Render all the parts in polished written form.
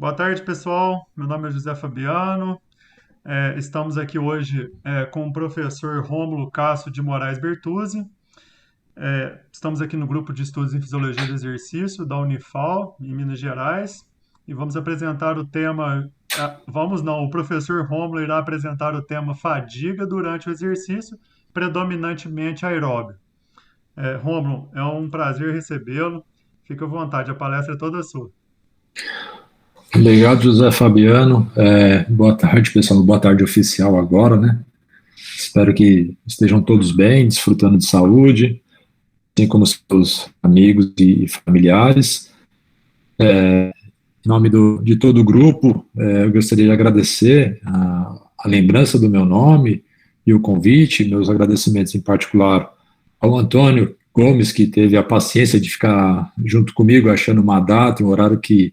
Boa tarde, pessoal. Meu nome é José Fabiano. Estamos aqui hoje com o professor Rômulo Cássio de Moraes Bertuzzi. Estamos aqui no grupo de estudos em Fisiologia do Exercício da Unifal, em Minas Gerais, e vamos apresentar o tema. Vamos não, o professor Rômulo irá apresentar o tema fadiga durante o exercício, predominantemente aeróbio. Rômulo, é um prazer recebê-lo. Fique à vontade, a palestra é toda sua. Obrigado, José Fabiano. Boa tarde, pessoal. Boa tarde oficial agora, né? Espero que estejam todos bem, desfrutando de saúde, assim como seus amigos e familiares. Em nome de todo o grupo, eu gostaria de agradecer a lembrança do meu nome e o convite, meus agradecimentos em particular ao Antônio Gomes, que teve a paciência de ficar junto comigo, achando uma data, um horário que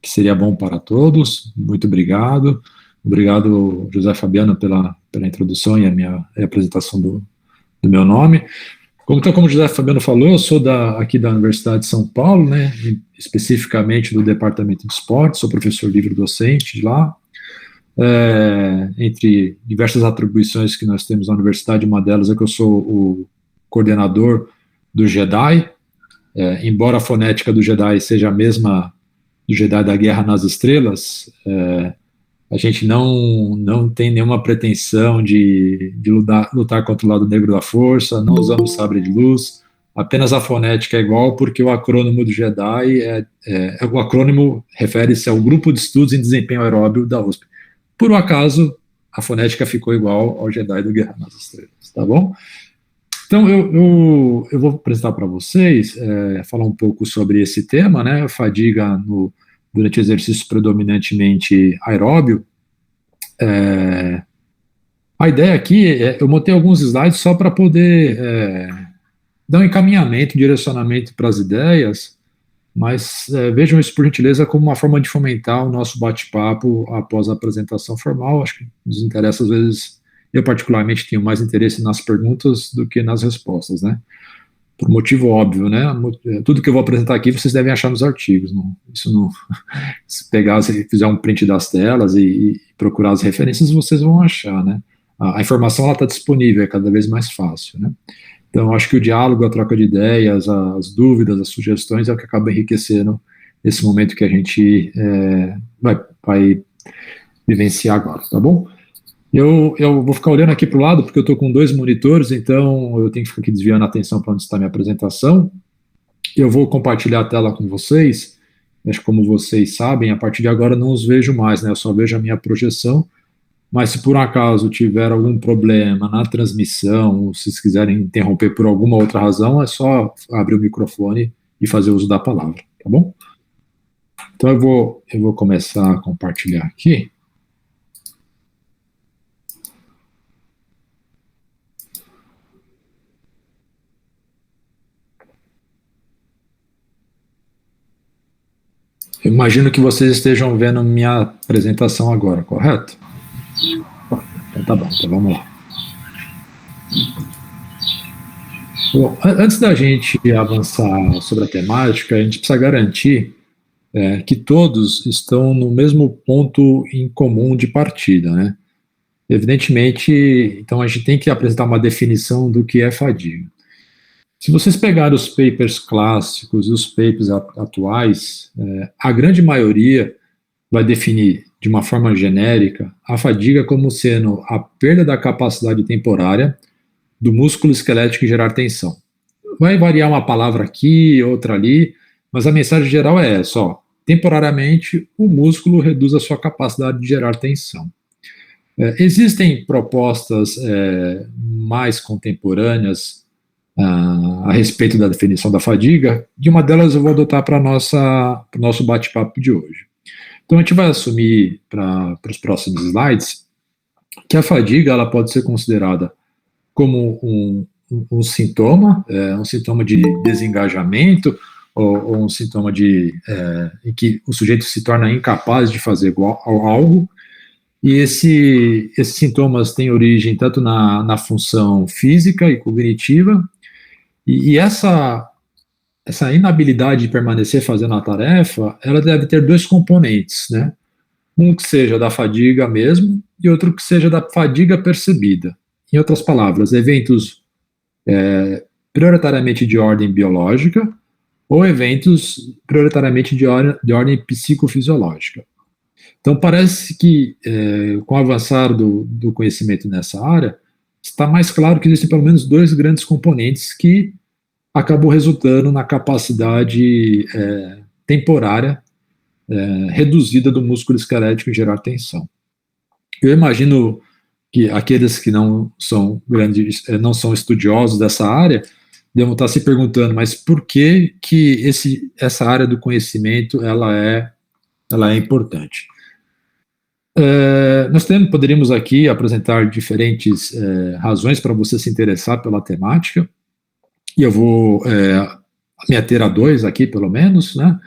seria bom para todos. Muito obrigado. Obrigado, José Fabiano, pela introdução e a minha apresentação do meu nome. Como o José Fabiano falou, eu sou aqui da Universidade de São Paulo, né, especificamente do Departamento de Esportes, sou professor livre-docente de lá. Entre diversas atribuições que nós temos na universidade, uma delas é que eu sou o coordenador do JEDI, embora a fonética do JEDI seja a mesma do Jedi da Guerra nas Estrelas, a gente não tem nenhuma pretensão de lutar contra o lado negro da força, não usamos sabre de luz, apenas a fonética é igual porque o acrônimo do Jedi o acrônimo refere-se ao Grupo de Estudos em Desempenho Aeróbio da USP. Por um acaso, a fonética ficou igual ao Jedi do Guerra nas Estrelas, tá bom? Então, eu vou apresentar para vocês, falar um pouco sobre esse tema, né, fadiga durante exercícios predominantemente aeróbio. A ideia aqui eu montei alguns slides só para poder dar um encaminhamento, um direcionamento para as ideias, mas vejam isso, por gentileza, como uma forma de fomentar o nosso bate-papo após a apresentação formal. Acho que nos interessa, às vezes, eu particularmente tenho mais interesse nas perguntas do que nas respostas, né? Por motivo óbvio, né? Tudo que eu vou apresentar aqui vocês devem achar nos artigos. Isso não. Se pegar, se fizer um print das telas e procurar as referências, vocês vão achar, né? A informação ela está disponível, é cada vez mais fácil, né? Então, acho que o diálogo, a troca de ideias, as dúvidas, as sugestões é o que acaba enriquecendo esse momento que a gente vai vivenciar agora, tá bom? Eu vou ficar olhando aqui para o lado, porque eu estou com dois monitores, então eu tenho que ficar aqui desviando a atenção para onde está a minha apresentação. Eu vou compartilhar a tela com vocês. Acho que, como vocês sabem, a partir de agora não os vejo mais, né? Eu só vejo a minha projeção. Mas se por acaso tiver algum problema na transmissão, ou se vocês quiserem interromper por alguma outra razão, é só abrir o microfone e fazer uso da palavra, tá bom? Então eu vou começar a compartilhar aqui. Eu imagino que vocês estejam vendo minha apresentação agora, correto? Então tá bom, então vamos lá. Bom, antes da gente avançar sobre a temática, a gente precisa garantir que todos estão no mesmo ponto em comum de partida, né? Evidentemente, então a gente tem que apresentar uma definição do que é fadiga. Se vocês pegarem os papers clássicos e os papers atuais, a grande maioria vai definir de uma forma genérica a fadiga como sendo a perda da capacidade temporária do músculo esquelético em gerar tensão. Vai variar uma palavra aqui, outra ali, mas a mensagem geral é essa, ó, temporariamente o músculo reduz a sua capacidade de gerar tensão. Existem propostas mais contemporâneas a respeito da definição da fadiga, e uma delas eu vou adotar para o nosso bate-papo de hoje. Então a gente vai assumir para os próximos slides que a fadiga ela pode ser considerada como um sintoma, um sintoma de desengajamento, ou um sintoma em que o sujeito se torna incapaz de fazer algo, e esses sintomas têm origem tanto na função física e cognitiva, e essa essa inabilidade de permanecer fazendo a tarefa, ela deve ter dois componentes, né? Um que seja da fadiga mesmo e outro que seja da fadiga percebida. Em outras palavras, eventos prioritariamente de ordem biológica ou eventos prioritariamente de ordem psicofisiológica. Então, parece que, com o avançar do conhecimento nessa área, está mais claro que existem pelo menos dois grandes componentes que acabou resultando na capacidade temporária reduzida do músculo esquelético em gerar tensão. Eu imagino que aqueles que não são grandes, não são estudiosos dessa área, devam estar se perguntando, mas por que essa área do conhecimento ela é importante? Nós poderíamos aqui apresentar diferentes razões para você se interessar pela temática, e eu vou me ater a dois aqui, pelo menos, né?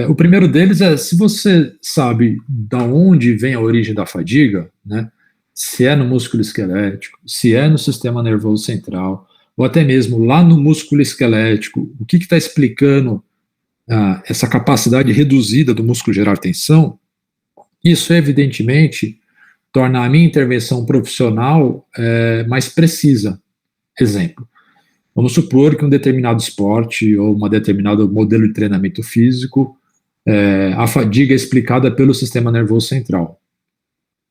O primeiro deles é, se você sabe de onde vem a origem da fadiga, né? Se é no músculo esquelético, se é no sistema nervoso central, ou até mesmo lá no músculo esquelético, o que está explicando essa capacidade reduzida do músculo gerar tensão, isso evidentemente torna a minha intervenção profissional mais precisa. Exemplo, vamos supor que um determinado esporte ou um determinado modelo de treinamento físico, a fadiga é explicada pelo sistema nervoso central.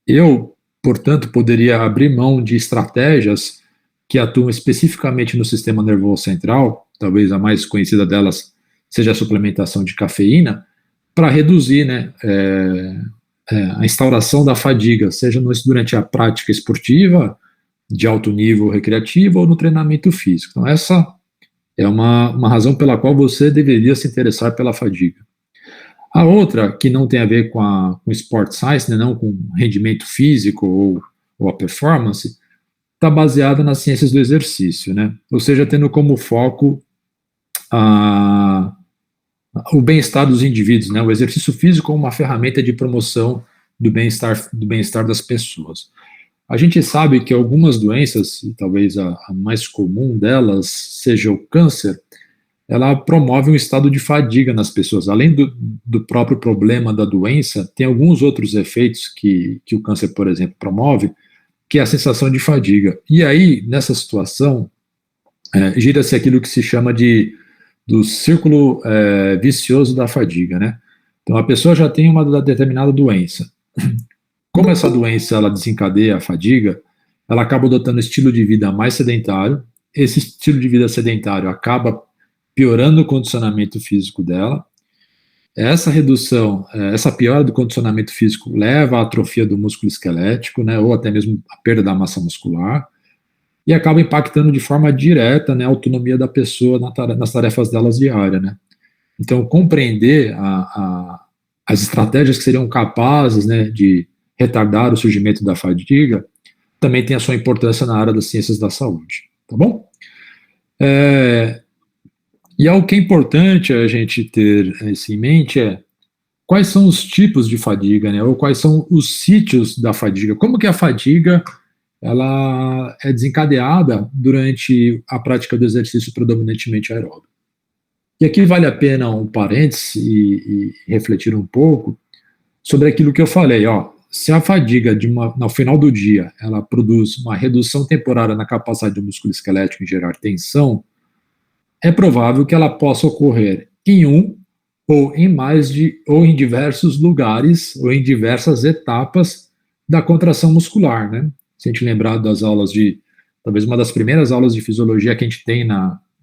Eu, portanto, poderia abrir mão de estratégias que atuam especificamente no sistema nervoso central, talvez a mais conhecida delas seja a suplementação de cafeína, para reduzir, né, a instauração da fadiga, seja durante a prática esportiva, de alto nível recreativo ou no treinamento físico. Então, essa é uma razão pela qual você deveria se interessar pela fadiga. A outra, que não tem a ver com sport science, né, não com rendimento físico ou a performance, está baseada nas ciências do exercício, né? Ou seja, tendo como foco o bem-estar dos indivíduos, né? O exercício físico como uma ferramenta de promoção do bem-estar das pessoas. A gente sabe que algumas doenças, e talvez a mais comum delas seja o câncer, ela promove um estado de fadiga nas pessoas. Além do próprio problema da doença, tem alguns outros efeitos que o câncer, por exemplo, promove, que é a sensação de fadiga. E aí, nessa situação, gira-se aquilo que se chama do círculo vicioso da fadiga, né? Então, a pessoa já tem uma determinada doença. Como essa doença ela desencadeia a fadiga, ela acaba adotando um estilo de vida mais sedentário. Esse estilo de vida sedentário acaba piorando o condicionamento físico dela. Essa redução, essa piora do condicionamento físico leva à atrofia do músculo esquelético, né, ou até mesmo a perda da massa muscular, e acaba impactando de forma direta, né, a autonomia da pessoa nas tarefas delas diárias, né. Então, compreender as estratégias que seriam capazes, né, de retardar o surgimento da fadiga também tem a sua importância na área das ciências da saúde, tá bom? E algo que é importante a gente ter isso em mente é quais são os tipos de fadiga, né? Ou quais são os sítios da fadiga. Como que a fadiga ela é desencadeada durante a prática do exercício predominantemente aeróbico. E aqui vale a pena um parênteses e refletir um pouco sobre aquilo que eu falei. Se a fadiga no final do dia ela produz uma redução temporária na capacidade do músculo esquelético em gerar tensão, é provável que ela possa ocorrer em ou em diversos lugares ou em diversas etapas da contração muscular, né? Se a gente lembrar das aulas talvez uma das primeiras aulas de fisiologia que a gente tem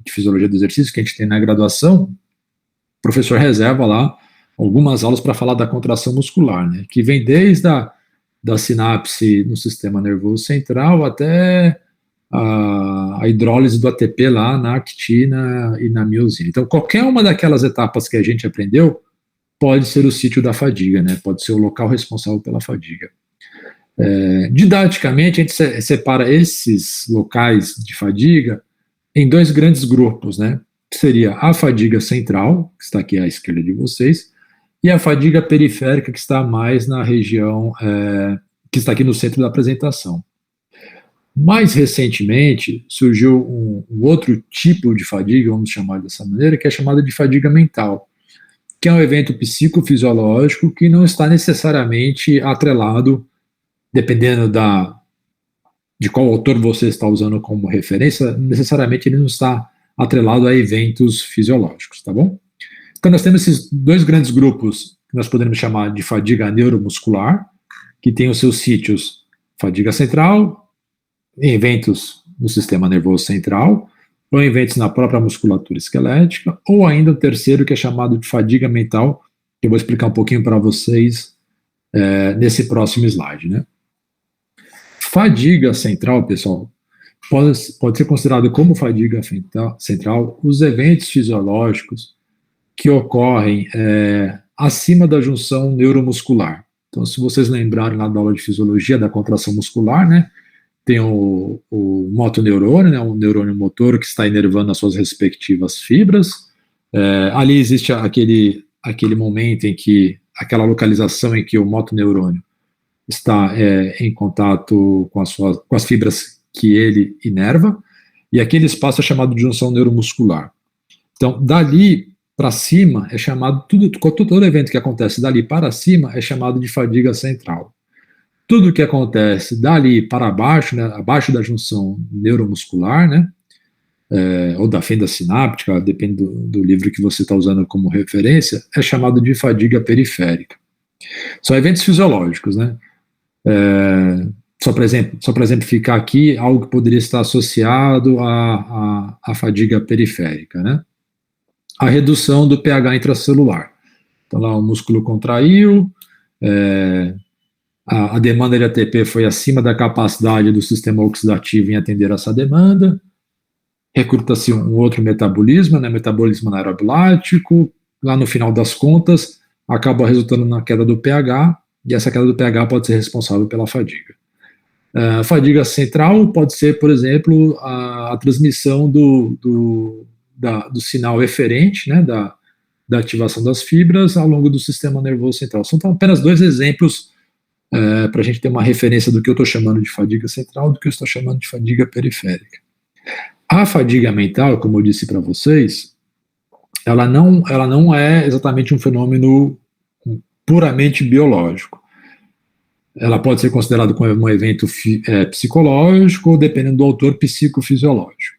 de fisiologia do exercício que a gente tem na graduação, o professor reserva lá algumas aulas para falar da contração muscular, né? Que vem desde da sinapse no sistema nervoso central até a hidrólise do ATP lá na actina e na miosina. Então, qualquer uma daquelas etapas que a gente aprendeu pode ser o sítio da fadiga, né? Pode ser o local responsável pela fadiga. Didaticamente, a gente separa esses locais de fadiga em dois grandes grupos, né? Que seria a fadiga central, que está aqui à esquerda de vocês, e a fadiga periférica, que está mais na região, que está aqui no centro da apresentação. Mais recentemente, surgiu um outro tipo de fadiga, vamos chamar dessa maneira, que é chamada de fadiga mental, que é um evento psicofisiológico que não está necessariamente atrelado, dependendo de qual autor você está usando como referência, necessariamente ele não está atrelado a eventos fisiológicos, tá bom? Então nós temos esses dois grandes grupos que nós podemos chamar de fadiga neuromuscular, que tem os seus sítios fadiga central, eventos no sistema nervoso central, ou eventos na própria musculatura esquelética, ou ainda o terceiro que é chamado de fadiga mental, que eu vou explicar um pouquinho para vocês nesse próximo slide, né? Fadiga central, pessoal, pode ser considerado como fadiga central os eventos fisiológicos que ocorrem acima da junção neuromuscular. Então, se vocês lembrarem lá da aula de fisiologia da contração muscular, né, tem o motoneurônio, né, um neurônio motor que está inervando as suas respectivas fibras. Ali existe aquele momento em que, aquela localização em que o motoneurônio está em contato com as fibras que ele inerva, e aquele espaço é chamado de junção neuromuscular. Então, dali para cima é chamado, todo evento que acontece dali para cima é chamado de fadiga central. Tudo que acontece dali para baixo, né, abaixo da junção neuromuscular, né, ou da fenda sináptica, depende do livro que você está usando como referência, é chamado de fadiga periférica. São eventos fisiológicos, né? Só para exemplificar aqui, algo que poderia estar associado à fadiga periférica, né? A redução do pH intracelular. Então lá o músculo contraiu, a demanda de ATP foi acima da capacidade do sistema oxidativo em atender essa demanda, recruta-se um outro metabolismo, né, metabolismo anaeróbio lático, lá no final das contas, acaba resultando na queda do pH, e essa queda do pH pode ser responsável pela fadiga. A fadiga central pode ser, por exemplo, a transmissão do sinal eferente, né, da ativação das fibras ao longo do sistema nervoso central. São apenas dois exemplos para a gente ter uma referência do que eu estou chamando de fadiga central, do que eu estou chamando de fadiga periférica. A fadiga mental, como eu disse para vocês, ela não é exatamente um fenômeno puramente biológico. Ela pode ser considerada como um evento psicológico, dependendo do autor psicofisiológico.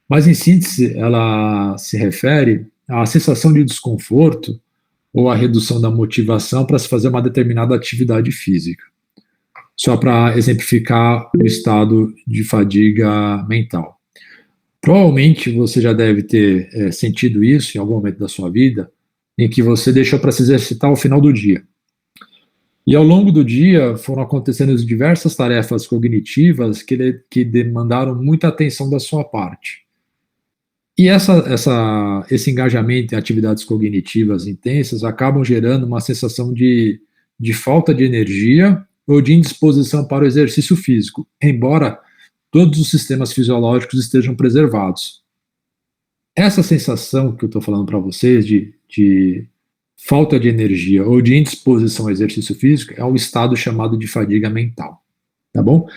Mas, em síntese, ela se refere à sensação de desconforto ou à redução da motivação para se fazer uma determinada atividade física. Só para exemplificar o estado de fadiga mental. Provavelmente você já deve ter sentido isso em algum momento da sua vida, em que você deixou para se exercitar ao final do dia. E ao longo do dia foram acontecendo diversas tarefas cognitivas que demandaram muita atenção da sua parte. E esse engajamento em atividades cognitivas intensas acabam gerando uma sensação de falta de energia ou de indisposição para o exercício físico, embora todos os sistemas fisiológicos estejam preservados. Essa sensação que eu estou falando para vocês de falta de energia ou de indisposição ao exercício físico é um estado chamado de fadiga mental, tá bom?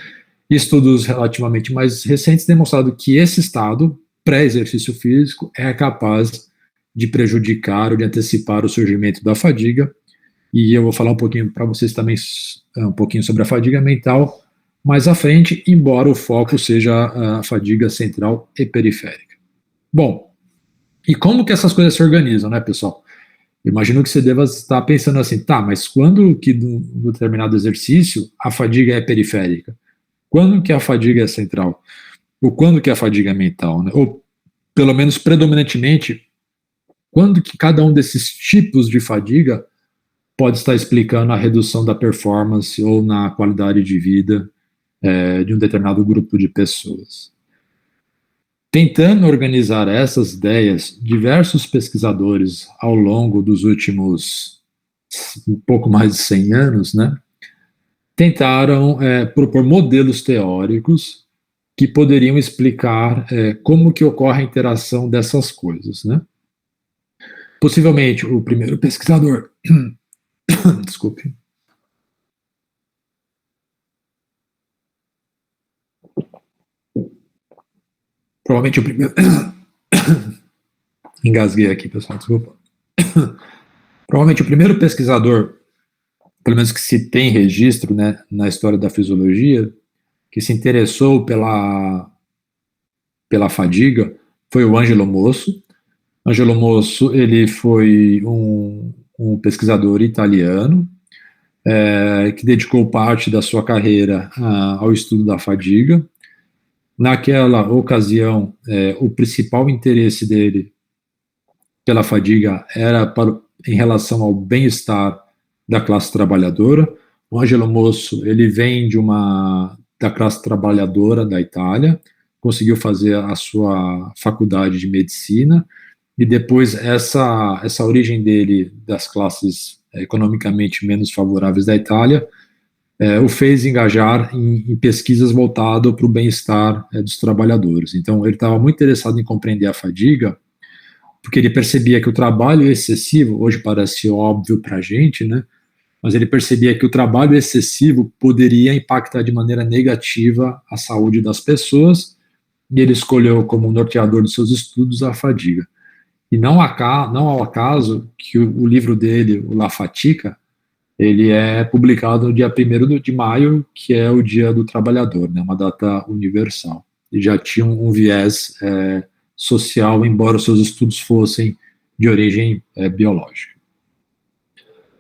Estudos relativamente mais recentes demonstraram que esse estado pré-exercício físico é capaz de prejudicar ou de antecipar o surgimento da fadiga, e eu vou falar um pouquinho para vocês também um pouquinho sobre a fadiga mental mais à frente, embora o foco seja a fadiga central e periférica. Bom, e como que essas coisas se organizam, né, pessoal? Imagino que você deva estar pensando assim, tá, mas quando que no determinado exercício a fadiga é periférica? Quando que a fadiga é central? Ou quando que a fadiga é mental, né? Ou, pelo menos predominantemente, quando que cada um desses tipos de fadiga pode estar explicando a redução da performance ou na qualidade de vida de um determinado grupo de pessoas. Tentando organizar essas ideias, diversos pesquisadores ao longo dos últimos um pouco mais de 100 anos, né, tentaram propor modelos teóricos que poderiam explicar como que ocorre a interação dessas coisas, né? Possivelmente o primeiro pesquisador, desculpe. Provavelmente o primeiro. Engasguei aqui, pessoal, desculpa. Provavelmente o primeiro pesquisador, pelo menos que se tem registro, né, na história da fisiologia, que se interessou pela fadiga, foi o Angelo Mosso. Angelo Mosso, ele foi um pesquisador italiano, que dedicou parte da sua carreira ao estudo da fadiga. Naquela ocasião, o principal interesse dele pela fadiga era em relação ao bem-estar da classe trabalhadora. O Angelo Mosso, ele vem da classe trabalhadora da Itália, conseguiu fazer a sua faculdade de medicina, e depois essa origem dele das classes economicamente menos favoráveis da Itália o fez engajar em pesquisas voltadas para o bem-estar dos trabalhadores. Então, ele estava muito interessado em compreender a fadiga, porque ele percebia que o trabalho excessivo, hoje parece óbvio para a gente, né? Mas ele percebia que o trabalho excessivo poderia impactar de maneira negativa a saúde das pessoas, e ele escolheu como norteador de seus estudos a fadiga. E não ao acaso que o livro dele, o La Fatica, ele é publicado no dia 1º de maio, que é o Dia do Trabalhador, né, uma data universal. E já tinha um viés social, embora os seus estudos fossem de origem biológica.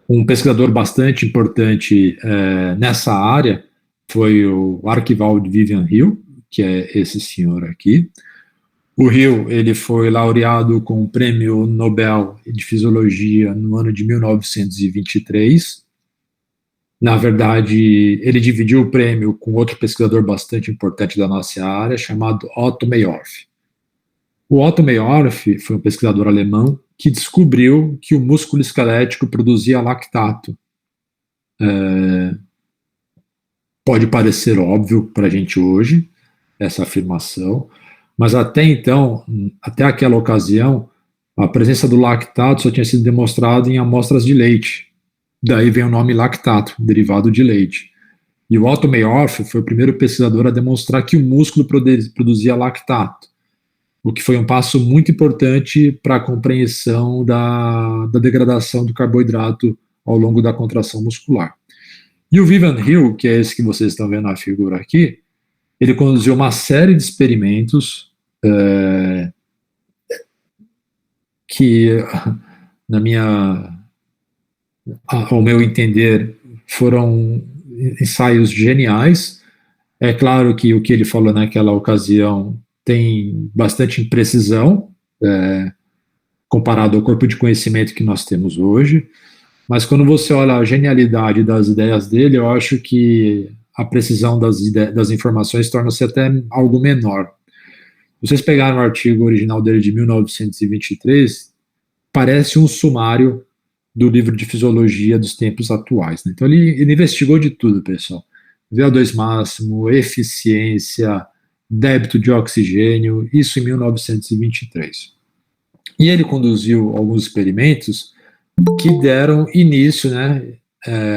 Um pesquisador bastante importante nessa área foi o Archibald Vivian Hill, que é esse senhor aqui. O Hill, ele foi laureado com o Prêmio Nobel de Fisiologia no ano de 1923. Na verdade, ele dividiu o prêmio com outro pesquisador bastante importante da nossa área, chamado Otto Mayhoff. O Otto Mayhoff foi um pesquisador alemão que descobriu que o músculo esquelético produzia lactato. Pode parecer óbvio para a gente hoje, essa afirmação, mas até então, até aquela ocasião, a presença do lactato só tinha sido demonstrada em amostras de leite. Daí vem o nome lactato, derivado de leite. E o Otto Mayhoff foi o primeiro pesquisador a demonstrar que o músculo produzia lactato, o que foi um passo muito importante para a compreensão da degradação do carboidrato ao longo da contração muscular. E o Vivian Hill, que é esse que vocês estão vendo na figura aqui, ele conduziu uma série de experimentos que, ao meu entender, foram ensaios geniais. É claro que o que ele falou naquela ocasião tem bastante imprecisão, comparado ao corpo de conhecimento que nós temos hoje, mas quando você olha a genialidade das ideias dele, eu acho que a precisão das informações torna-se até algo menor. Vocês pegaram o artigo original dele de 1923, parece um sumário do livro de fisiologia dos tempos atuais. Né? Então ele investigou de tudo, pessoal. VO2 máximo, eficiência, débito de oxigênio, isso em 1923. E ele conduziu alguns experimentos que deram início, né,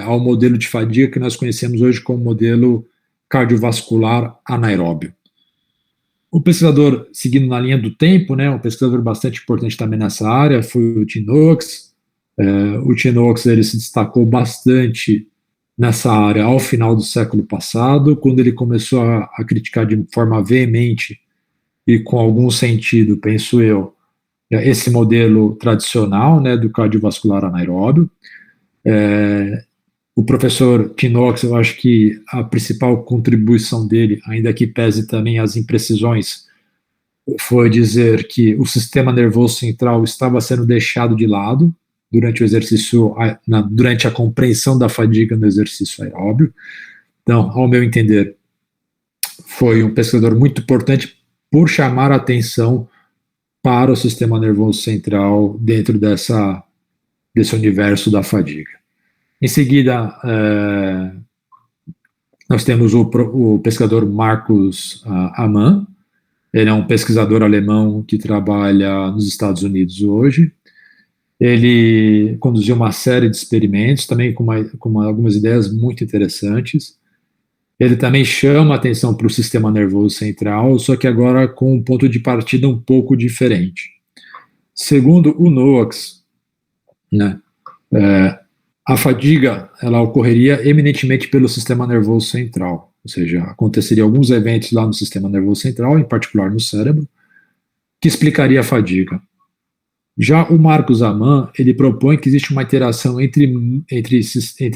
ao modelo de fadiga que nós conhecemos hoje como modelo cardiovascular anaeróbio. O pesquisador, seguindo na linha do tempo, né, um pesquisador bastante importante também nessa área, foi o Tim Noakes. O Tim Noakes ele se destacou bastante nessa área ao final do século passado, quando ele começou a criticar de forma veemente e com algum sentido, penso eu, esse modelo tradicional, né, do cardiovascular anaeróbio. O professor Tim Noakes, eu acho que a principal contribuição dele, ainda que pese também as imprecisões, foi dizer que o sistema nervoso central estava sendo deixado de lado durante o exercício, durante a compreensão da fadiga no exercício aeróbio. Então, ao meu entender, foi um pesquisador muito importante por chamar a atenção para o sistema nervoso central dentro desse universo da fadiga. Em seguida, nós temos o pesquisador Marcus Amann. Ele é um pesquisador alemão que trabalha nos Estados Unidos hoje. Ele conduziu uma série de experimentos, também com algumas ideias muito interessantes. Ele também chama atenção para o sistema nervoso central, só que agora com um ponto de partida um pouco diferente. Segundo o Noakes, né, a fadiga ela ocorreria eminentemente pelo sistema nervoso central, ou seja, aconteceria alguns eventos lá no sistema nervoso central, em particular no cérebro, que explicaria a fadiga. Já o Marcos Amann, ele propõe que existe uma interação entre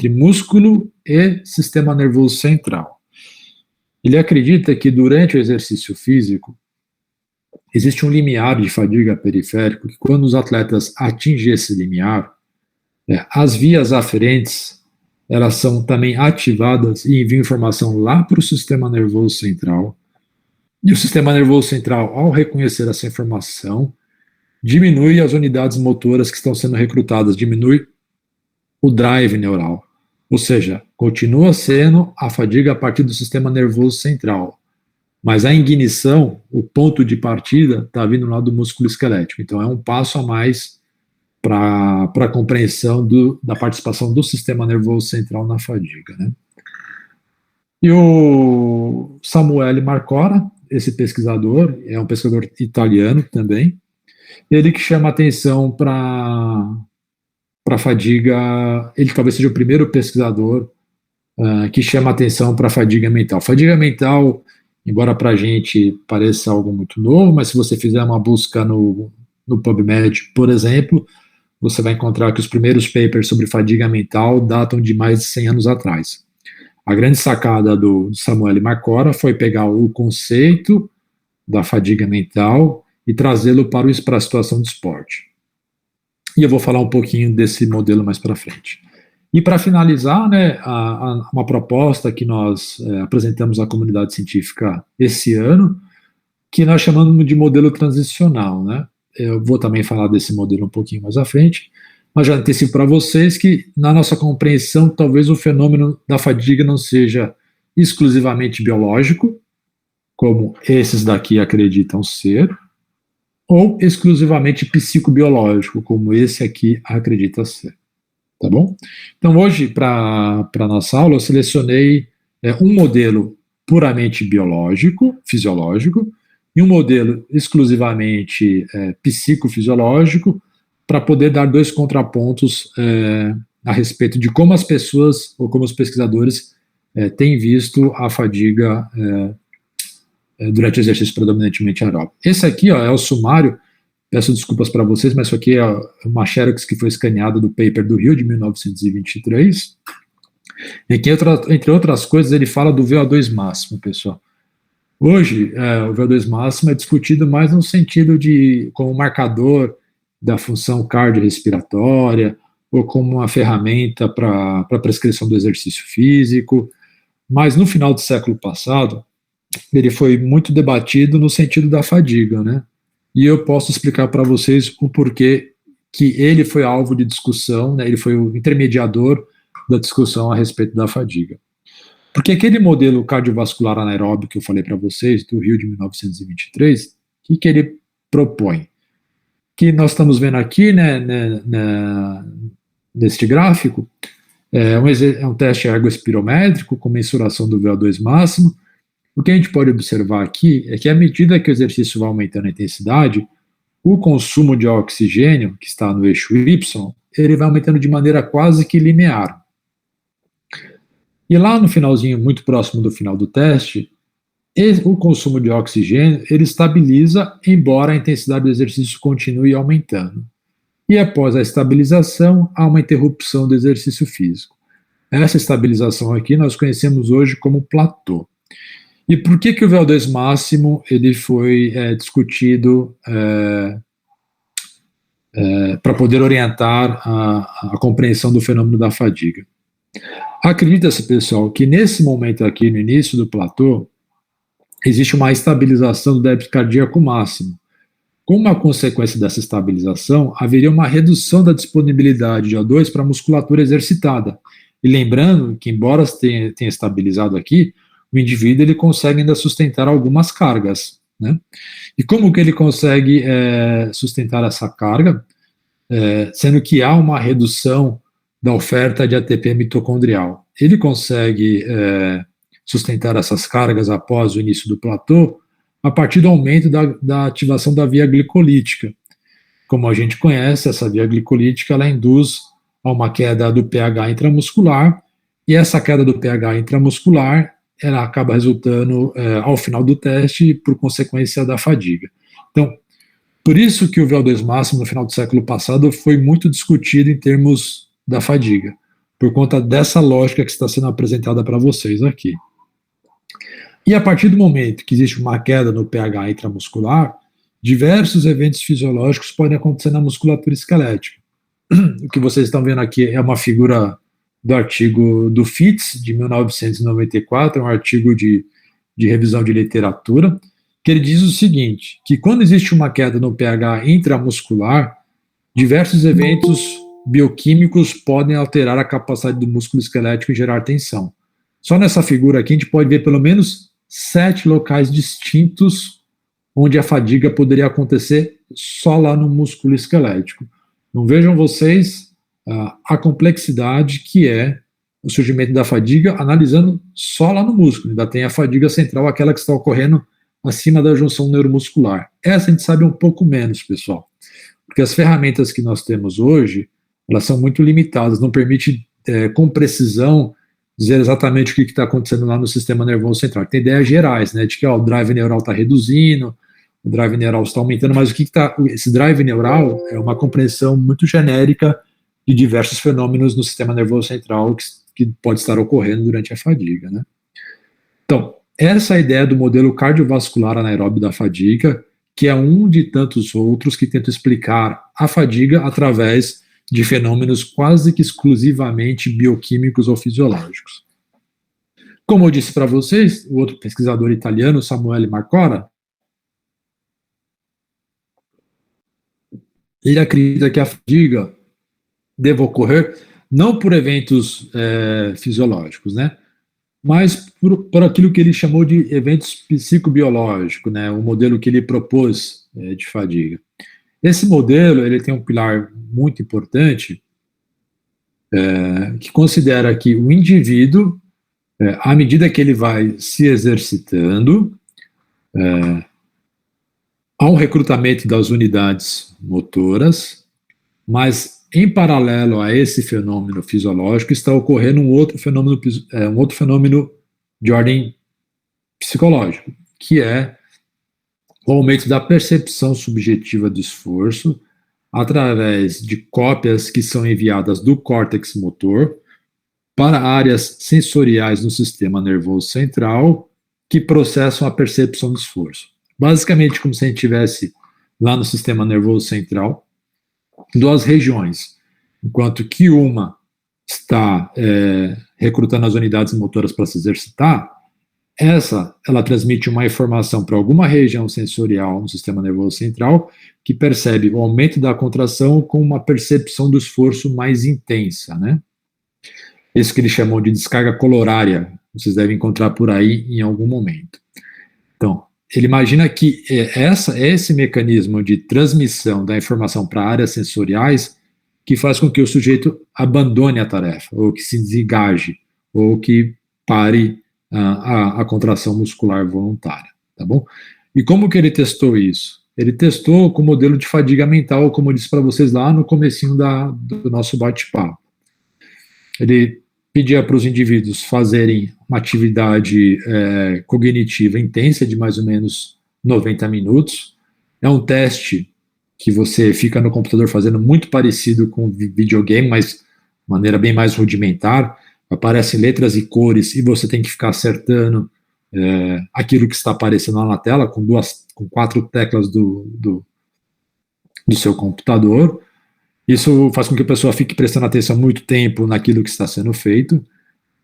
músculo e sistema nervoso central. Ele acredita que durante o exercício físico, existe um limiar de fadiga periférico, que quando os atletas atingem esse limiar, as vias aferentes, elas são também ativadas e enviam informação lá para o sistema nervoso central. E o sistema nervoso central, ao reconhecer essa informação, diminui as unidades motoras que estão sendo recrutadas, diminui o drive neural. Ou seja, continua sendo a fadiga a partir do sistema nervoso central. Mas a ignição, o ponto de partida, está vindo lá do músculo esquelético. Então é um passo a mais para a compreensão da participação do sistema nervoso central na fadiga, né? E o Samuele Marcora, esse pesquisador, é um pesquisador italiano também, ele que chama atenção para a fadiga, ele talvez seja o primeiro pesquisador que chama atenção para a fadiga mental. Fadiga mental, embora para a gente pareça algo muito novo, mas se você fizer uma busca no PubMed, por exemplo, você vai encontrar que os primeiros papers sobre fadiga mental datam de mais de 100 anos atrás. A grande sacada do Samuele Marcora foi pegar o conceito da fadiga mental e trazê-lo para a situação de esporte. E eu vou falar um pouquinho desse modelo mais para frente. E para finalizar, né, uma proposta que nós apresentamos à comunidade científica esse ano, que nós chamamos de modelo transicional, né? Eu vou também falar desse modelo um pouquinho mais à frente, mas já antecipo para vocês que, na nossa compreensão, talvez o fenômeno da fadiga não seja exclusivamente biológico, como esses daqui acreditam ser, ou exclusivamente psicobiológico, como esse aqui acredita ser. Tá bom? Então, hoje, para a nossa aula, eu selecionei um modelo puramente biológico, fisiológico, e um modelo exclusivamente psicofisiológico, para poder dar dois contrapontos a respeito de como as pessoas, ou como os pesquisadores, têm visto a fadiga durante o exercício predominantemente aeróbico. Esse aqui é o sumário, peço desculpas para vocês, mas isso aqui é uma xerox que foi escaneada do paper do Rio, de 1923, em que, entre outras coisas, ele fala do VO2 máximo, pessoal. Hoje, o VO2 máximo é discutido mais no sentido de como marcador da função cardiorrespiratória ou como uma ferramenta para a prescrição do exercício físico, mas no final do século passado, ele foi muito debatido no sentido da fadiga, né? E eu posso explicar para vocês o porquê que ele foi alvo de discussão, né? Ele foi o intermediador da discussão a respeito da fadiga. Porque aquele modelo cardiovascular anaeróbico que eu falei para vocês, do Rio de 1923, o que ele propõe? Que nós estamos vendo aqui, né, neste gráfico, é um teste ergospirométrico com mensuração do VO2 máximo. O que a gente pode observar aqui é que, à medida que o exercício vai aumentando a intensidade, o consumo de oxigênio, que está no eixo Y, ele vai aumentando de maneira quase que linear. E lá no finalzinho, muito próximo do final do teste, o consumo de oxigênio, ele estabiliza, embora a intensidade do exercício continue aumentando. E após a estabilização, há uma interrupção do exercício físico. Essa estabilização aqui nós conhecemos hoje como platô. E por que o VO2 máximo ele foi discutido para poder orientar a compreensão do fenômeno da fadiga? Acredita-se, pessoal, que nesse momento aqui, no início do platô, existe uma estabilização do débito cardíaco máximo. Como uma consequência dessa estabilização, haveria uma redução da disponibilidade de O2 para a musculatura exercitada. E lembrando que, embora tenha estabilizado aqui, o indivíduo ele consegue ainda sustentar algumas cargas, né? E como que ele consegue sustentar essa carga? Sendo que há uma redução da oferta de ATP mitocondrial. Ele consegue sustentar essas cargas após o início do platô, a partir do aumento da ativação da via glicolítica. Como a gente conhece, essa via glicolítica ela induz a uma queda do pH intramuscular, e essa queda do pH intramuscular ela acaba resultando ao final do teste por consequência da fadiga. Então, por isso que o VO2 máximo no final do século passado foi muito discutido em termos da fadiga, por conta dessa lógica que está sendo apresentada para vocês aqui. E a partir do momento que existe uma queda no pH intramuscular, diversos eventos fisiológicos podem acontecer na musculatura esquelética. O que vocês estão vendo aqui é uma figura do artigo do Fitts, de 1994, um artigo de revisão de literatura, que ele diz o seguinte, que quando existe uma queda no pH intramuscular, diversos eventos bioquímicos podem alterar a capacidade do músculo esquelético em gerar tensão. Só nessa figura aqui a gente pode ver pelo menos 7 locais distintos onde a fadiga poderia acontecer só lá no músculo esquelético. Então vejam vocês a complexidade que é o surgimento da fadiga, analisando só lá no músculo. Ainda tem a fadiga central, aquela que está ocorrendo acima da junção neuromuscular. Essa a gente sabe um pouco menos, pessoal, porque as ferramentas que nós temos hoje, elas são muito limitadas, não permite com precisão dizer exatamente o que está acontecendo lá no sistema nervoso central. Tem ideias gerais, né, de que o drive neural está reduzindo, o drive neural está aumentando, mas o que está... Esse drive neural é uma compreensão muito genérica de diversos fenômenos no sistema nervoso central que pode estar ocorrendo durante a fadiga, né? Então, essa é a ideia do modelo cardiovascular anaeróbio da fadiga, que é um de tantos outros que tenta explicar a fadiga através de fenômenos quase que exclusivamente bioquímicos ou fisiológicos. Como eu disse para vocês, o outro pesquisador italiano, Samuele Marcora, ele acredita que a fadiga deva ocorrer não por eventos fisiológicos, né, mas por aquilo que ele chamou de eventos psicobiológicos, né, o modelo que ele propôs de fadiga. Esse modelo ele tem um pilar muito importante, que considera que o indivíduo, à medida que ele vai se exercitando, há um recrutamento das unidades motoras, mas em paralelo a esse fenômeno fisiológico está ocorrendo um outro fenômeno de ordem psicológica, que é o aumento da percepção subjetiva do esforço através de cópias que são enviadas do córtex motor para áreas sensoriais no sistema nervoso central que processam a percepção do esforço. Basicamente, como se a gente tivesse lá no sistema nervoso central duas regiões, enquanto que uma está recrutando as unidades motoras para se exercitar, ela transmite uma informação para alguma região sensorial no sistema nervoso central que percebe o aumento da contração com uma percepção do esforço mais intensa, né? Isso que eles chamam de descarga colorária, vocês devem encontrar por aí em algum momento. Então, ele imagina que esse mecanismo de transmissão da informação para áreas sensoriais que faz com que o sujeito abandone a tarefa, ou que se desengaje, ou que pare a contração muscular voluntária, tá bom? E como que ele testou isso? Ele testou com o modelo de fadiga mental, como eu disse para vocês lá no comecinho do nosso bate-papo. Ele pedia para os indivíduos fazerem uma atividade cognitiva intensa de mais ou menos 90 minutos. É um teste que você fica no computador fazendo muito parecido com videogame, mas de maneira bem mais rudimentar. Aparecem letras e cores e você tem que ficar acertando aquilo que está aparecendo lá na tela com 4 teclas do seu computador. Isso faz com que a pessoa fique prestando atenção muito tempo naquilo que está sendo feito.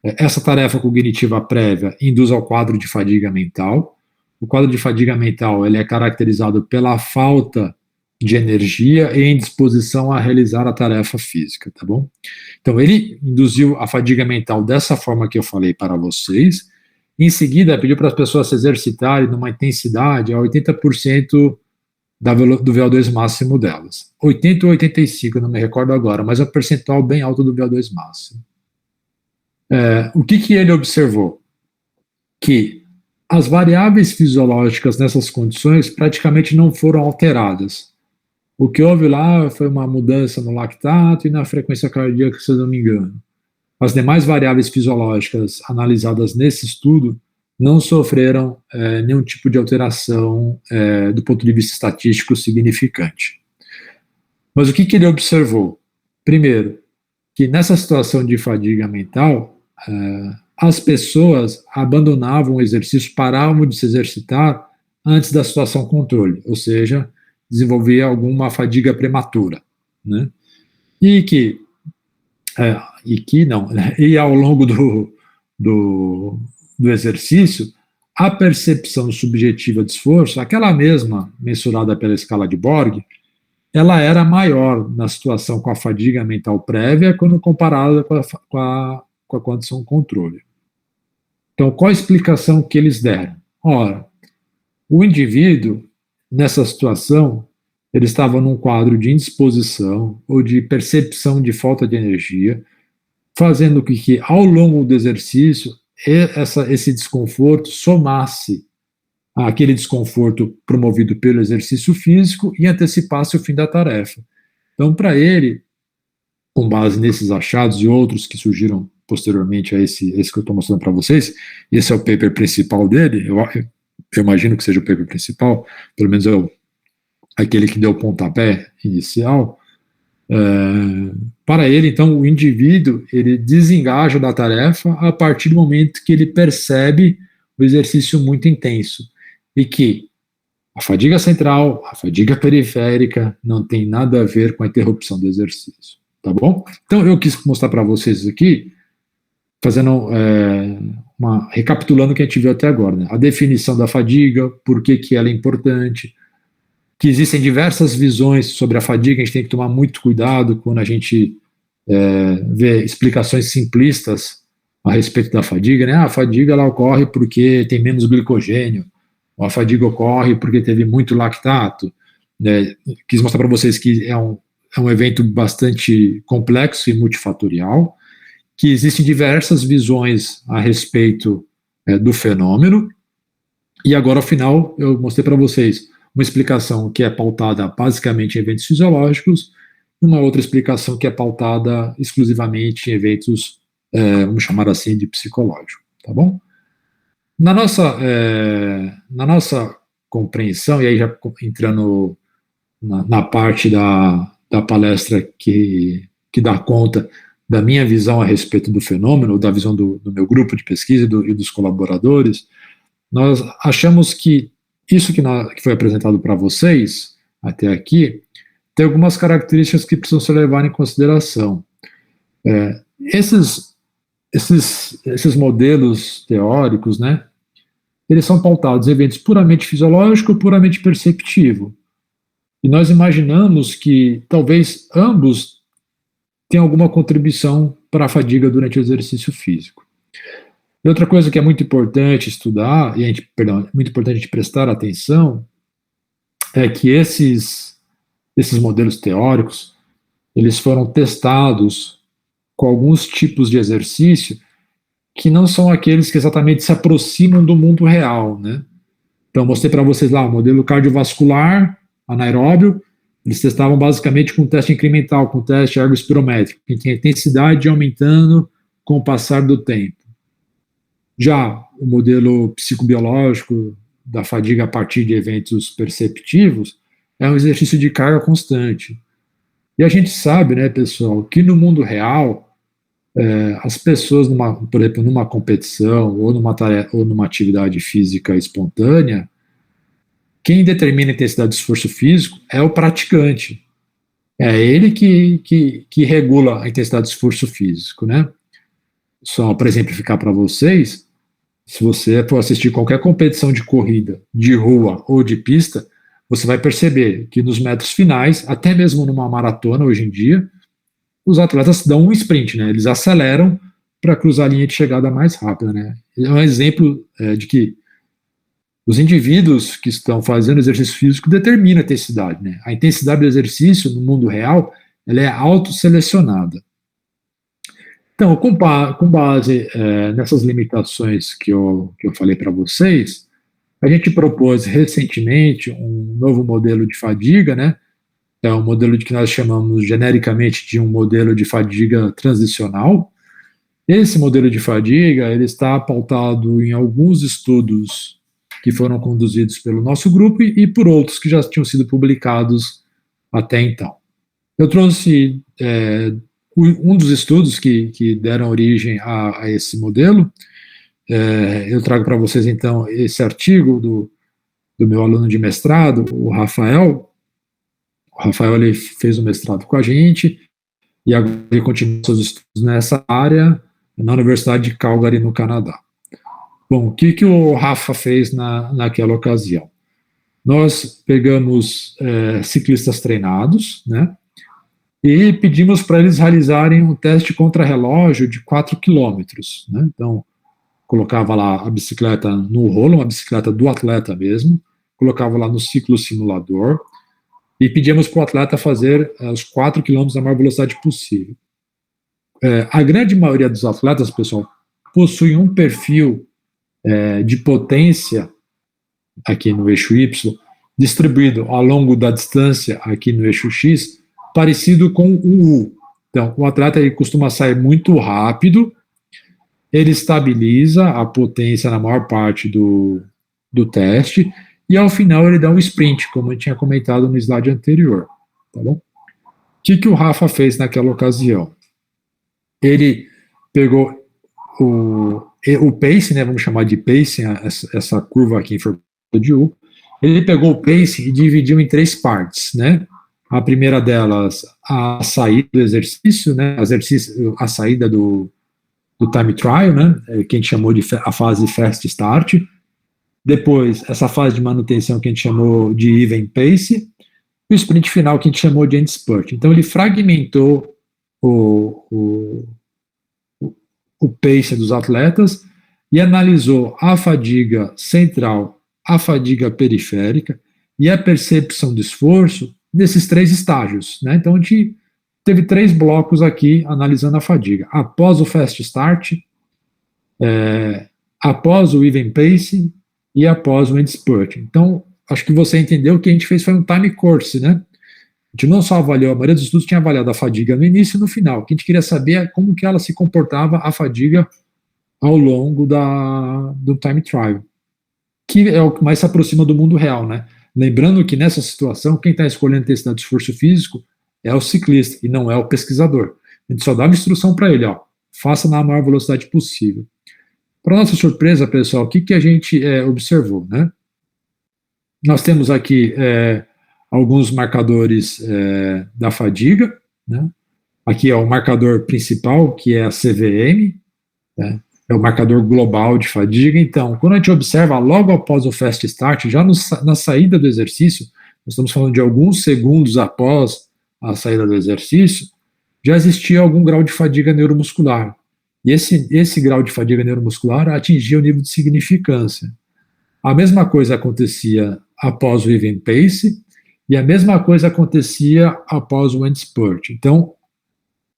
Essa tarefa cognitiva prévia induz ao quadro de fadiga mental. O quadro de fadiga mental ele é caracterizado pela falta de energia e indisposição a realizar a tarefa física, tá bom? Então, ele induziu a fadiga mental dessa forma que eu falei para vocês. Em seguida, pediu para as pessoas se exercitarem numa intensidade a 80% do VO2 máximo delas. 80 ou 85, não me recordo agora, mas é um percentual bem alto do VO2 máximo. O que ele observou? que as variáveis fisiológicas nessas condições praticamente não foram alteradas. O que houve lá foi uma mudança no lactato e na frequência cardíaca, se eu não me engano. As demais variáveis fisiológicas analisadas nesse estudo não sofreram nenhum tipo de alteração do ponto de vista estatístico significante. Mas o que ele observou? Primeiro, que nessa situação de fadiga mental, as pessoas abandonavam o exercício, paravam de se exercitar antes da situação controle, ou seja, desenvolvia alguma fadiga prematura, né? E ao longo do exercício, a percepção subjetiva de esforço, aquela mesma mensurada pela escala de Borg, ela era maior na situação com a fadiga mental prévia quando comparada com a condição controle. Então, qual a explicação que eles deram? Ora, o indivíduo, nessa situação, ele estava num quadro de indisposição ou de percepção de falta de energia, fazendo com que, ao longo do exercício, esse desconforto somasse àquele desconforto promovido pelo exercício físico e antecipasse o fim da tarefa. Então, para ele, com base nesses achados e outros que surgiram posteriormente a esse que eu estou mostrando para vocês, esse é o paper principal dele, eu imagino que seja o paper principal, pelo menos é aquele que deu o pontapé inicial. Para ele, então, o indivíduo, ele desengaja da tarefa a partir do momento que ele percebe o exercício muito intenso e que a fadiga central, a fadiga periférica não tem nada a ver com a interrupção do exercício, tá bom? Então, eu quis mostrar para vocês aqui, fazendo recapitulando o que a gente viu até agora, né? A definição da fadiga, por que ela é importante, que existem diversas visões sobre a fadiga, a gente tem que tomar muito cuidado quando a gente vê explicações simplistas a respeito da fadiga, né? A fadiga ela ocorre porque tem menos glicogênio, ou a fadiga ocorre porque teve muito lactato, né? Quis mostrar para vocês que é um evento bastante complexo e multifatorial, que existem diversas visões a respeito do fenômeno, e agora, ao final, eu mostrei para vocês uma explicação que é pautada basicamente em eventos fisiológicos, e uma outra explicação que é pautada exclusivamente em eventos, vamos chamar assim, de psicológico, tá bom? Na nossa compreensão, e aí já entrando na parte da palestra que dá conta da minha visão a respeito do fenômeno, da visão do meu grupo de pesquisa e dos colaboradores, nós achamos que isso que foi apresentado para vocês, até aqui, tem algumas características que precisam ser levadas em consideração. Esses modelos teóricos, né, eles são pautados em eventos puramente fisiológico ou puramente perceptivo. E nós imaginamos que talvez ambos tenham alguma contribuição para a fadiga durante o exercício físico. E outra coisa que é muito importante estudar, muito importante a gente prestar atenção, é que esses modelos teóricos, eles foram testados com alguns tipos de exercício que não são aqueles que exatamente se aproximam do mundo real, né? Então, mostrei para vocês lá o modelo cardiovascular, anaeróbio, eles testavam basicamente com teste incremental, com teste ergospirométrico, que tem a intensidade aumentando com o passar do tempo. Já o modelo psicobiológico da fadiga a partir de eventos perceptivos é um exercício de carga constante. E a gente sabe, né, pessoal, que no mundo real, as pessoas, por exemplo, numa competição ou numa atividade física espontânea, quem determina a intensidade de esforço físico é o praticante. É ele que regula a intensidade de esforço físico, né? Só para exemplificar para vocês, se você for assistir qualquer competição de corrida, de rua ou de pista, você vai perceber que nos metros finais, até mesmo numa maratona hoje em dia, os atletas dão um sprint, né? Eles aceleram para cruzar a linha de chegada mais rápida, né? É um exemplo de que os indivíduos que estão fazendo exercício físico determinam a intensidade, né? A intensidade do exercício no mundo real, ela é autoselecionada. Então, com base nessas limitações que eu falei para vocês, a gente propôs recentemente um novo modelo de fadiga, né? É um modelo que nós chamamos genericamente de um modelo de fadiga transicional. Esse modelo de fadiga, ele está pautado em alguns estudos que foram conduzidos pelo nosso grupo e por outros que já tinham sido publicados até então. Eu trouxe um dos estudos que deram origem a esse modelo. Eu trago para vocês, então, esse artigo do meu aluno de mestrado, o Rafael. O Rafael, ele fez o mestrado com a gente e agora ele continua seus estudos nessa área na Universidade de Calgary, no Canadá. Bom, o que o Rafa fez naquela ocasião? Nós pegamos ciclistas treinados, né, e pedimos para eles realizarem um teste contra-relógio de 4 quilômetros, né? Então, colocava lá a bicicleta no rolo, uma bicicleta do atleta mesmo, colocava lá no ciclo simulador e pedíamos para o atleta fazer os 4 quilômetros na maior velocidade possível. A grande maioria dos atletas, pessoal, possuem um perfil de potência aqui no eixo Y, distribuído ao longo da distância aqui no eixo X, parecido com o U. Então, o atleta ele costuma sair muito rápido, ele estabiliza a potência na maior parte do teste, e ao final ele dá um sprint, como eu tinha comentado no slide anterior. Tá bom? O que o Rafa fez naquela ocasião? Ele pegou o pace, né, vamos chamar de pace, essa curva aqui em formato de U, ele pegou o pace e dividiu em 3 partes, né? A primeira delas, a saída do exercício, né? A saída do time trial, né? Que a gente chamou de a fase fast start. Depois, essa fase de manutenção que a gente chamou de even pace. E o sprint final que a gente chamou de end spurt. Então, ele fragmentou o pace dos atletas e analisou a fadiga central, a fadiga periférica e a percepção do esforço nesses 3 estágios, né? Então, a gente teve 3 blocos aqui analisando a fadiga. Após o fast start, após o even pace e após o end spurt. Então, acho que você entendeu que a gente fez foi um time course, né? A gente não só avaliou, a maioria dos estudos tinha avaliado a fadiga no início e no final. O que a gente queria saber é como que ela se comportava, a fadiga, ao longo do time trial, que é o que mais se aproxima do mundo real, né? Lembrando que nessa situação, quem está escolhendo testar de esforço físico é o ciclista e não é o pesquisador. A gente só dá uma instrução para ele, ó, faça na maior velocidade possível. Para nossa surpresa, pessoal, o que a gente observou, né? Nós temos aqui alguns marcadores da fadiga, né? Aqui é o marcador principal, que é a CVM, né? É o marcador global de fadiga. Então, quando a gente observa logo após o fast start, já na saída do exercício, nós estamos falando de alguns segundos após a saída do exercício, já existia algum grau de fadiga neuromuscular. E esse grau de fadiga neuromuscular atingia o nível de significância. A mesma coisa acontecia após o even pace e a mesma coisa acontecia após o end spurt. Então,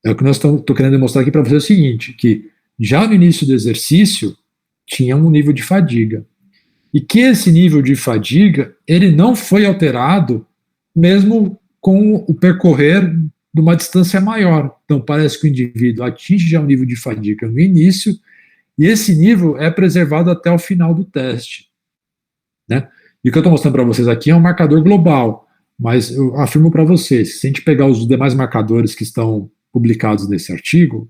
o que nós estou querendo demonstrar aqui para vocês é o seguinte, que já no início do exercício tinha um nível de fadiga. E que esse nível de fadiga, ele não foi alterado mesmo com o percorrer de uma distância maior. Então, parece que o indivíduo atinge já um nível de fadiga no início, e esse nível é preservado até o final do teste, né? E o que eu estou mostrando para vocês aqui é um marcador global, mas eu afirmo para vocês, se a gente pegar os demais marcadores que estão publicados nesse artigo,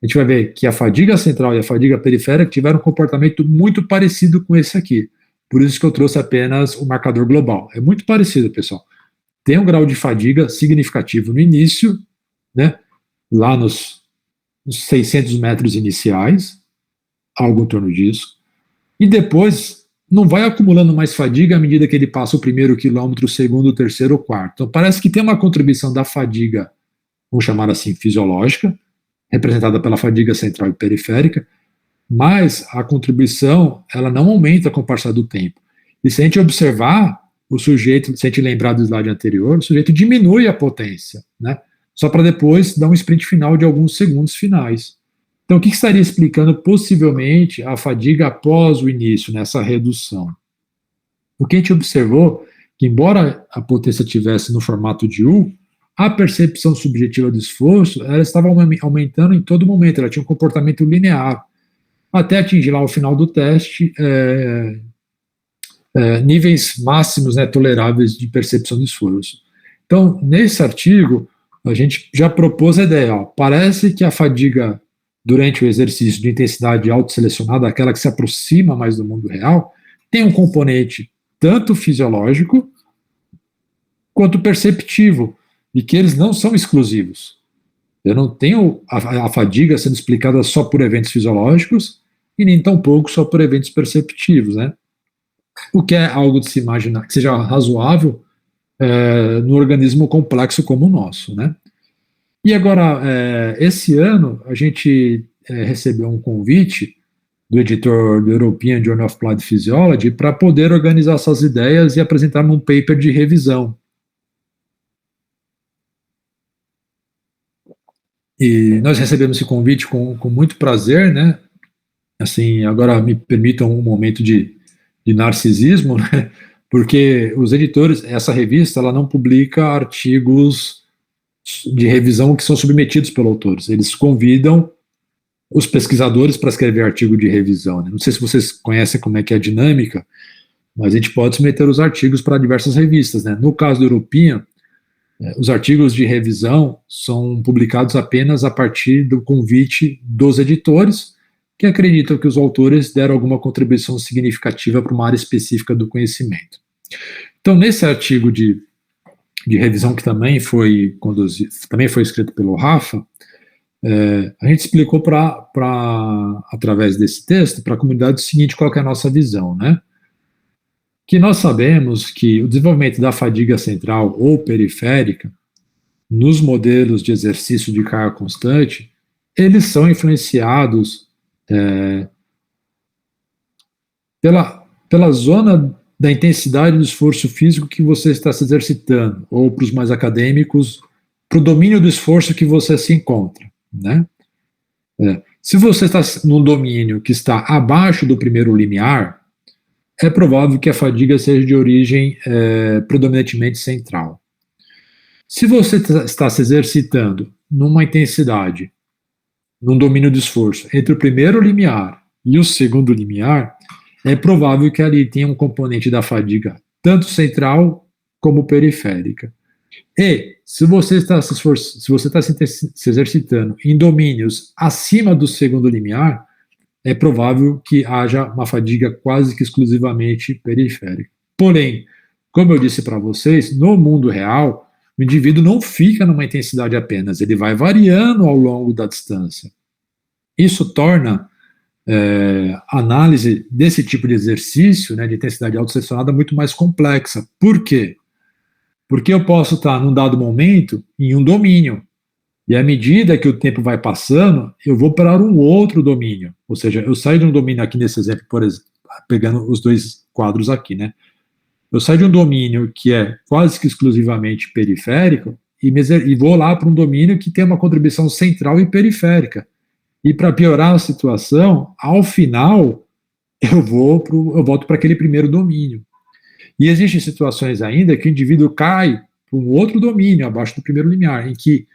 a gente vai ver que a fadiga central e a fadiga periférica tiveram um comportamento muito parecido com esse aqui. Por isso que eu trouxe apenas o marcador global. É muito parecido, pessoal. Tem um grau de fadiga significativo no início, né, lá nos 600 metros iniciais, algo em torno disso, e depois não vai acumulando mais fadiga à medida que ele passa o primeiro quilômetro, o segundo, o terceiro, o quarto. Então parece que tem uma contribuição da fadiga, vamos chamar assim, fisiológica, representada pela fadiga central e periférica, mas a contribuição ela não aumenta com o passar do tempo. E se a gente observar, o sujeito, se a gente lembrar do slide anterior, o sujeito diminui a potência, né? Só para depois dar um sprint final de alguns segundos finais. Então, o que estaria explicando possivelmente a fadiga após o início, nessa redução? O que a gente observou, que embora a potência estivesse no formato de U, a percepção subjetiva do esforço, ela estava aumentando em todo momento, ela tinha um comportamento linear, até atingir lá o final do teste níveis máximos, né, toleráveis de percepção do esforço. Então, nesse artigo, a gente já propôs a ideia, parece que a fadiga durante o exercício de intensidade autoselecionada, aquela que se aproxima mais do mundo real, tem um componente tanto fisiológico quanto perceptivo, e que eles não são exclusivos. Eu não tenho a fadiga sendo explicada só por eventos fisiológicos e nem tampouco só por eventos perceptivos, né? O que é algo de se imaginar que seja razoável no organismo complexo como o nosso, né? E agora, esse ano, a gente recebeu um convite do editor do European Journal of Applied Physiology para poder organizar essas ideias e apresentar num paper de revisão. E nós recebemos esse convite com muito prazer, né? Assim, agora me permitam um momento de narcisismo, né? Porque os editores, essa revista, ela não publica artigos de revisão que são submetidos pelos autores. Eles convidam os pesquisadores para escrever artigo de revisão, né? Não sei se vocês conhecem como é que é a dinâmica, mas a gente pode submeter os artigos para diversas revistas, né? No caso do European, os artigos de revisão são publicados apenas a partir do convite dos editores, que acreditam que os autores deram alguma contribuição significativa para uma área específica do conhecimento. Então, nesse artigo de revisão que também foi escrito pelo Rafa, a gente explicou através desse texto para a comunidade o seguinte: qual que é a nossa visão, né? Que nós sabemos que o desenvolvimento da fadiga central ou periférica nos modelos de exercício de carga constante, eles são influenciados pela zona da intensidade do esforço físico que você está se exercitando, ou para os mais acadêmicos, para o domínio do esforço que você se encontra, né? Se você está num domínio que está abaixo do primeiro limiar, é provável que a fadiga seja de origem predominantemente central. Se você está se exercitando numa intensidade, num domínio de esforço, entre o primeiro limiar e o segundo limiar, é provável que ali tenha um componente da fadiga tanto central como periférica. E se você está se exercitando em domínios acima do segundo limiar, é provável que haja uma fadiga quase que exclusivamente periférica. Porém, como eu disse para vocês, no mundo real, o indivíduo não fica numa intensidade apenas, ele vai variando ao longo da distância. Isso torna a análise desse tipo de exercício, né, de intensidade autoselecionada, muito mais complexa. Por quê? Porque eu posso estar, num dado momento, em um domínio, e à medida que o tempo vai passando, eu vou para um outro domínio. Ou seja, eu saio de um domínio aqui nesse exemplo, por exemplo, pegando os dois quadros aqui, né? Eu saio de um domínio que é quase que exclusivamente periférico e vou lá para um domínio que tem uma contribuição central e periférica. E para piorar a situação, ao final, eu volto para aquele primeiro domínio. E existem situações ainda que o indivíduo cai para um outro domínio, abaixo do primeiro limiar, em que,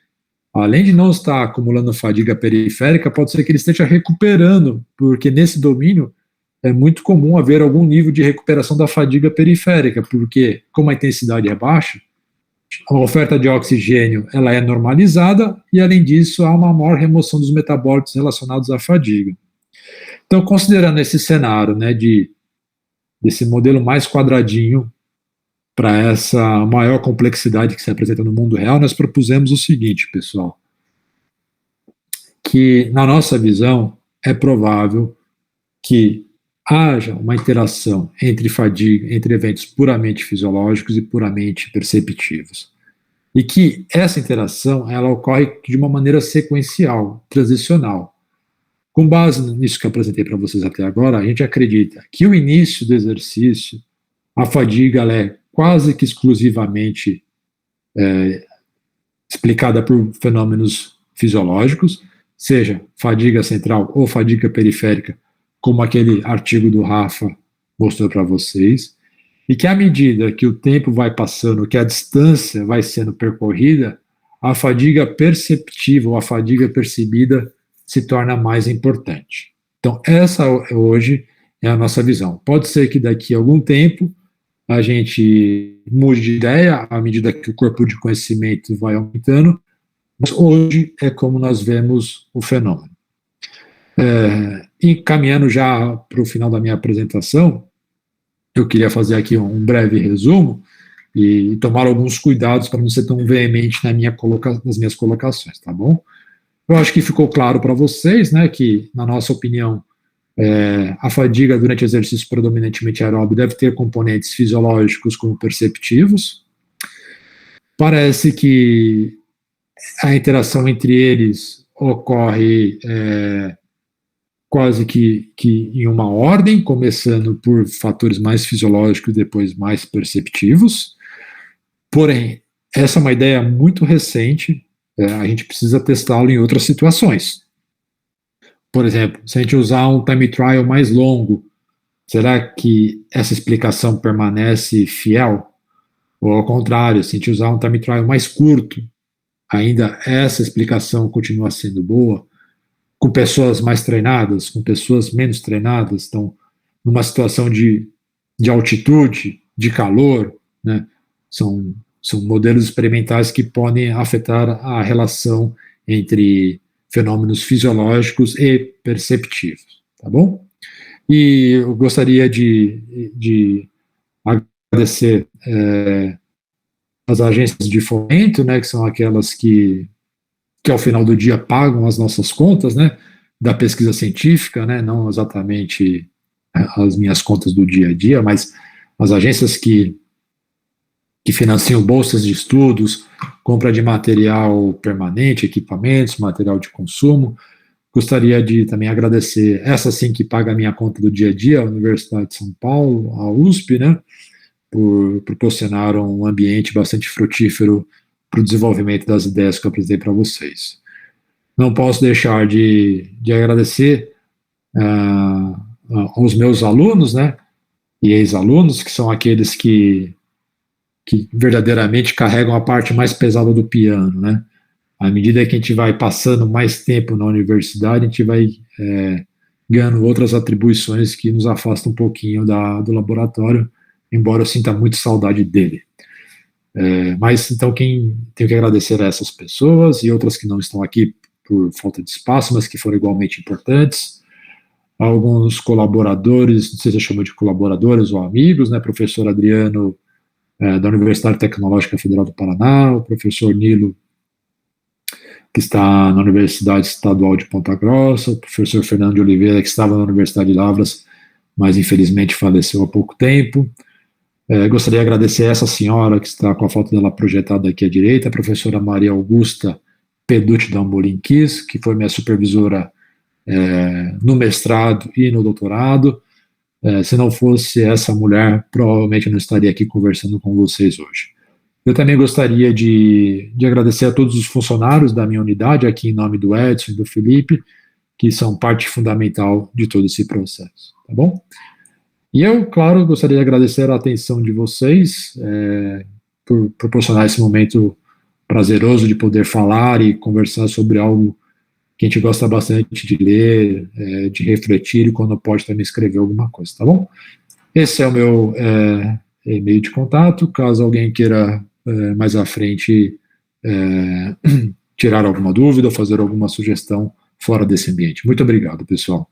além de não estar acumulando fadiga periférica, pode ser que ele esteja recuperando, porque nesse domínio é muito comum haver algum nível de recuperação da fadiga periférica, porque, como a intensidade é baixa, a oferta de oxigênio ela é normalizada e, além disso, há uma maior remoção dos metabólitos relacionados à fadiga. Então, considerando esse cenário, né, desse modelo mais quadradinho para essa maior complexidade que se apresenta no mundo real, nós propusemos o seguinte, pessoal, que, na nossa visão, é provável que haja uma interação entre fadiga, entre eventos puramente fisiológicos e puramente perceptivos. E que essa interação ela ocorre de uma maneira sequencial, transicional. Com base nisso que eu apresentei para vocês até agora, a gente acredita que o início do exercício, a fadiga ela é quase que exclusivamente explicada por fenômenos fisiológicos, seja fadiga central ou fadiga periférica, como aquele artigo do Rafa mostrou para vocês, e que à medida que o tempo vai passando, que a distância vai sendo percorrida, a fadiga perceptível, a fadiga percebida se torna mais importante. Então, essa hoje é a nossa visão. Pode ser que daqui a algum tempo a gente mude de ideia à medida que o corpo de conhecimento vai aumentando, mas hoje é como nós vemos o fenômeno. E caminhando já para o final da minha apresentação, eu queria fazer aqui um breve resumo e tomar alguns cuidados para não ser tão veemente nas minhas colocações, tá bom? Eu acho que ficou claro para vocês, né, que, na nossa opinião, a fadiga durante exercício predominantemente aeróbio deve ter componentes fisiológicos como perceptivos. Parece que a interação entre eles ocorre quase que em uma ordem, começando por fatores mais fisiológicos e depois mais perceptivos. Porém, essa é uma ideia muito recente, a gente precisa testá-lo em outras situações. Por exemplo, se a gente usar um time trial mais longo, será que essa explicação permanece fiel? Ou ao contrário, se a gente usar um time trial mais curto, ainda essa explicação continua sendo boa? Com pessoas mais treinadas, com pessoas menos treinadas, estão numa situação de altitude, de calor, né? São modelos experimentais que podem afetar a relação entre fenômenos fisiológicos e perceptivos, tá bom? E eu gostaria de agradecer as agências de fomento, né, que são aquelas que ao final do dia pagam as nossas contas, né, da pesquisa científica, né, não exatamente as minhas contas do dia a dia, mas as agências que financiam bolsas de estudos, compra de material permanente, equipamentos, material de consumo. Gostaria de também agradecer, essa sim que paga a minha conta do dia a dia, a Universidade de São Paulo, a USP, né, por proporcionar um ambiente bastante frutífero para o desenvolvimento das ideias que eu apresentei para vocês. Não posso deixar de agradecer aos meus alunos, né, e ex-alunos, que são aqueles que verdadeiramente carregam a parte mais pesada do piano, né. À medida que a gente vai passando mais tempo na universidade, a gente vai ganhando outras atribuições que nos afastam um pouquinho do laboratório, embora eu sinta muito saudade dele. Mas, então, tenho que agradecer a essas pessoas e outras que não estão aqui por falta de espaço, mas que foram igualmente importantes. Alguns colaboradores, não sei se eu chamo de colaboradores ou amigos, né, professor Adriano, da Universidade Tecnológica Federal do Paraná, o professor Nilo, que está na Universidade Estadual de Ponta Grossa, o professor Fernando de Oliveira, que estava na Universidade de Lavras, mas infelizmente faleceu há pouco tempo. Gostaria de agradecer a essa senhora, que está com a foto dela projetada aqui à direita, a professora Maria Augusta Peducci Dambolin Kiss, que foi minha supervisora no mestrado e no doutorado. Se não fosse essa mulher, provavelmente eu não estaria aqui conversando com vocês hoje. Eu também gostaria de agradecer a todos os funcionários da minha unidade, aqui em nome do Edson e do Felipe, que são parte fundamental de todo esse processo, tá bom? E eu, claro, gostaria de agradecer a atenção de vocês, por proporcionar esse momento prazeroso de poder falar e conversar sobre algo que a gente gosta bastante de ler, de refletir, e quando pode também escrever alguma coisa, tá bom? Esse é o meu e-mail de contato, caso alguém queira mais à frente tirar alguma dúvida ou fazer alguma sugestão fora desse ambiente. Muito obrigado, pessoal.